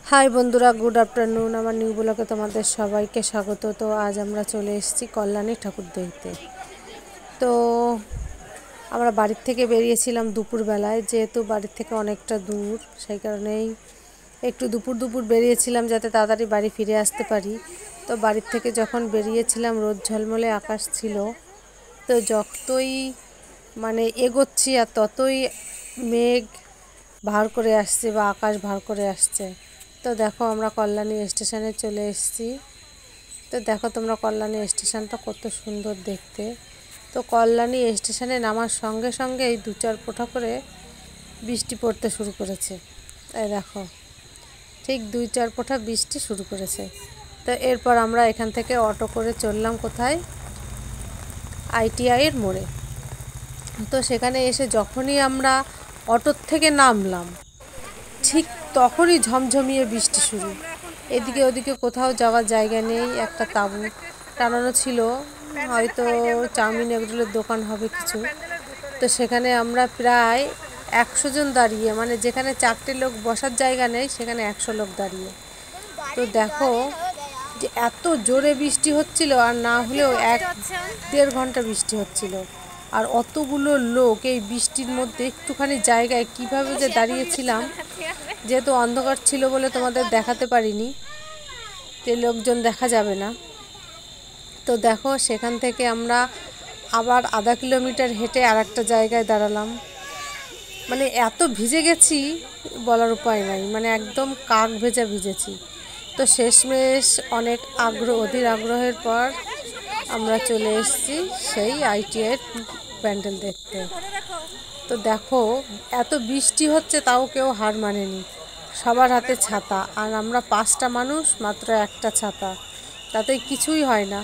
High বন্ধুরা, good afternoon. আমার new ব্লগে তোমাদের সবাইকে স্বাগত। তো আজ আমরা চলে এসেছি কল্যাণী ঠাকুর দেখতে। তো আমরা বাড়ির থেকে বেরিয়েছিলাম দুপুরবেলায়, যেহেতু বাড়ির থেকে অনেকটা দূর, সেই কারণেই একটু দুপুর বেরিয়েছিলাম যাতে তাড়াতাড়ি বাড়ি ফিরে আসতে পারি। তো বাড়ির থেকে যখন বেরিয়েছিলাম রোদ ঝলমলে আকাশ ছিল। তো যতই এগোচ্ছি আর ততই মেঘ ভার করে আসছে বা আকাশ ভার করে আসছে। তো দেখো আমরা কল্যাণী স্টেশনে চলে এসেছি। তো দেখো তোমরা কল্যাণী স্টেশনটা কত সুন্দর দেখতে। তো কল্যাণী স্টেশনে নামার সঙ্গে সঙ্গেই দু চার ফোঁটা করে বৃষ্টি পড়তে শুরু করেছে। তাই দেখো ঠিক 2-4 ফোঁটা বৃষ্টি শুরু করেছে। তো এরপর আমরা এখান থেকে অটো করে চললাম কোথায়, আইটিআইয়ের মোড়ে। তো সেখানে এসে যখনই আমরা অটোর থেকে নামলাম, ঠিক তখনই ঝমঝমিয়ে বৃষ্টি শুরু। এদিকে ওদিকে কোথাও যাওয়ার জায়গা নেই। একটা তাঁবু টানানো ছিল, হয়তো চাউমিন এগরোলের দোকান হবে কিছু। তো সেখানে আমরা প্রায় 100 জন দাঁড়িয়ে, যেখানে 4টে লোক বসার জায়গা নেই সেখানে 100 লোক দাঁড়িয়ে। তো দেখো যে এত জোরে বৃষ্টি হচ্ছিল, আর না হলেও 1-1.5 ঘন্টা বৃষ্টি হচ্ছিল। আর অতগুলো লোক এই বৃষ্টির মধ্যে একটুখানি জায়গায় কিভাবে যে দাঁড়িয়েছিলাম, যেহেতু অন্ধকার ছিল বলে তোমাদের দেখাতে পারিনি, যে লোকজন দেখা যাবে না। তো দেখো সেখান থেকে আমরা আবার আধা কিলোমিটার হেঁটে আর একটা জায়গায় দাঁড়ালাম। এত ভিজে গেছি বলার উপায় নাই, একদম কাক ভেজা ভিজেছি। তো শেষমেশ অনেক অধীর আগ্রহের পর আমরা চলে এসেছি সেই আইটিআইয়ের প্যান্ডেল দেখতে। তো দেখো এত বৃষ্টি হচ্ছে তাও কেউ হার মানেনি, সবার হাতে ছাতা। আর আমরা 5টা মানুষ, মাত্র একটা ছাতা, তাতে কিছুই হয় না।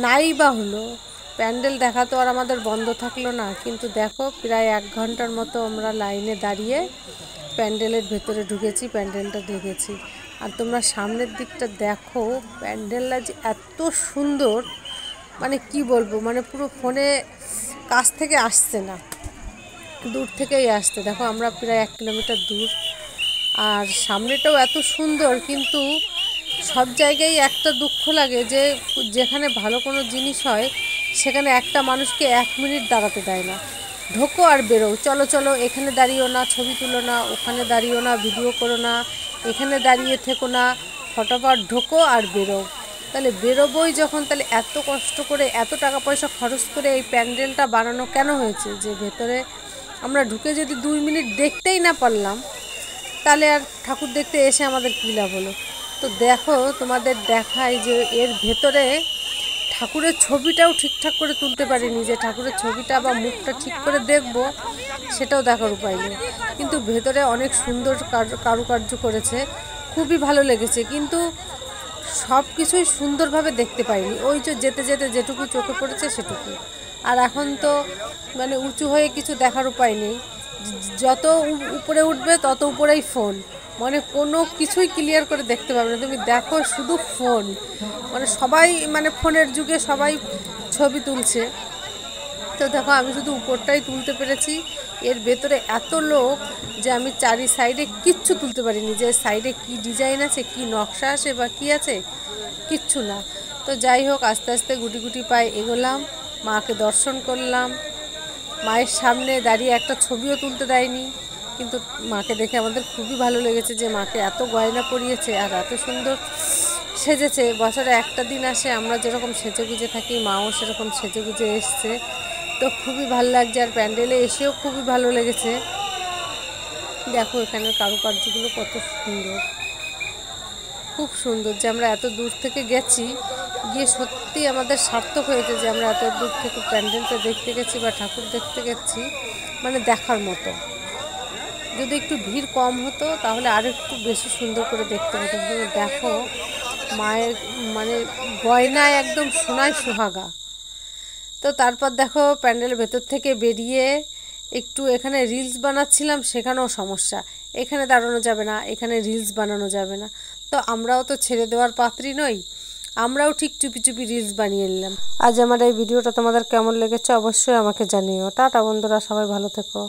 নাই বা হলো, প্যান্ডেল দেখা তো আর আমাদের বন্ধ থাকলো না। কিন্তু দেখো প্রায় 1 ঘন্টার মতো আমরা লাইনে দাঁড়িয়ে প্যান্ডেলের ভেতরে ঢুকেছি, প্যান্ডেলটা দেখেছি। আর তোমরা সামনের দিকটা দেখো, প্যান্ডেলটা যে এত সুন্দর, কি বলবো, পুরো ফোনে কাছ থেকে আসছে না, দূর থেকেই আসছে। দেখো আমরা প্রায় 1 কিলোমিটার দূর, আর সামনেটাও এত সুন্দর। কিন্তু সব জায়গায় একটা দুঃখ লাগে যে যেখানে ভালো কোনো জিনিস হয় সেখানে একটা মানুষকে 1 মিনিট দাঁড়াতে দেয় না। ঢোকো আর বেরো, চলো চলো, এখানে দাঁড়িও না, ছবি তুলো না, ওখানে দাঁড়িও না, ভিডিও করো না, এখানে দাঁড়িয়ে থেকো না, ফটাফট ঢোকো আর বেরো। তাহলে বেরোবোই যখন, তাহলে এত কষ্ট করে এত টাকা পয়সা খরচ করে এই প্যান্ডেলটা বানানো কেন হয়েছে, যে ভেতরে আমরা ঢুকে যদি 2 মিনিট দেখতেই না পারলাম, তাহলে আর ঠাকুর দেখতে এসে আমাদের কী লাভ হলো। তো দেখো তোমাদের দেখাই যে এর ভেতরে ঠাকুরের ছবিটাও ঠিকঠাক করে তুলতে পারিনি, যে ঠাকুরের ছবিটা বা মুখটা ঠিক করে দেখব সেটাও দেখার উপায় নেই। কিন্তু ভেতরে অনেক সুন্দর কারুকার্য করেছে, খুবই ভালো লেগেছে। কিন্তু সব কিছুই সুন্দরভাবে দেখতে পাইনি, ওই যে যেতে যেতে যেটুকু চোখে পড়েছে সেটুকু। আর এখন তো উঁচু হয়ে কিছু দেখার উপায় নেই, যত উপরে উঠবে তত উপরেই ফোন, কোনো কিছুই ক্লিয়ার করে দেখতে পাবে না। তুমি দেখো শুধু ফোন, সবাই ফোনের যুগে সবাই ছবি তুলছে। তো দেখো আমি শুধু উপরটাই তুলতে পেরেছি, এর ভেতরে এত লোক যে আমি চারি সাইডে কিচ্ছু তুলতে পারিনি, যে সাইডে কি ডিজাইন আছে, কি নকশা আছে বা কি আছে, কিচ্ছু না। তো যাই হোক, আস্তে আস্তে গুটি গুটি পায়ে এগোলাম, মাকে দর্শন করলাম। মায়ের সামনে দাঁড়িয়ে একটা ছবিও তুলতে দেয়নি, কিন্তু মাকে দেখে আমাদের খুবই ভালো লেগেছে যে মাকে এত গয়না পরিয়েছে আর এত সুন্দর সেজেছে। বছরে একটা দিন আসে, আমরা যেরকম সেজে গুজে থাকি মাও সেরকম সেজে গুজে এসছে। তো খুবই ভালো লাগছে, আর প্যান্ডেলে এসেও খুবই ভালো লেগেছে। দেখো এখানের কারুকার্যগুলো কত সুন্দর, খুব সুন্দর। যে আমরা এত দূর থেকে গেছি, গিয়ে সত্যি আমাদের সার্থক হয়েছে যে আমরা এত দূর থেকে প্যান্ডেলটা দেখতে গেছি বা ঠাকুর দেখতে গেছি, দেখার মতো। যদি একটু ভিড় কম হতো তাহলে আর একটু বেশি সুন্দর করে দেখতে হতো। দেখো মায়ের গয়নায় একদম সোনায় সোহাগা। তো তারপর দেখো প্যান্ডেলের ভেতর থেকে বেরিয়ে একটু এখানে রিলস বানাচ্ছিলাম, সেখানেও সমস্যা, এখানে দাঁড়ানো যাবে না, এখানে রিলস বানানো যাবে না। তো আমরাও তো ছেড়ে দেওয়ার পাত্রী নই, আমরাও ঠিক চুপি চুপি রিলস বানিয়ে নিলাম। আজ আমার এই ভিডিওটা তোমাদের কেমন লেগেছে অবশ্যই আমাকে জানিও। টাটা বন্ধুরা, সবাই ভালো থেকো।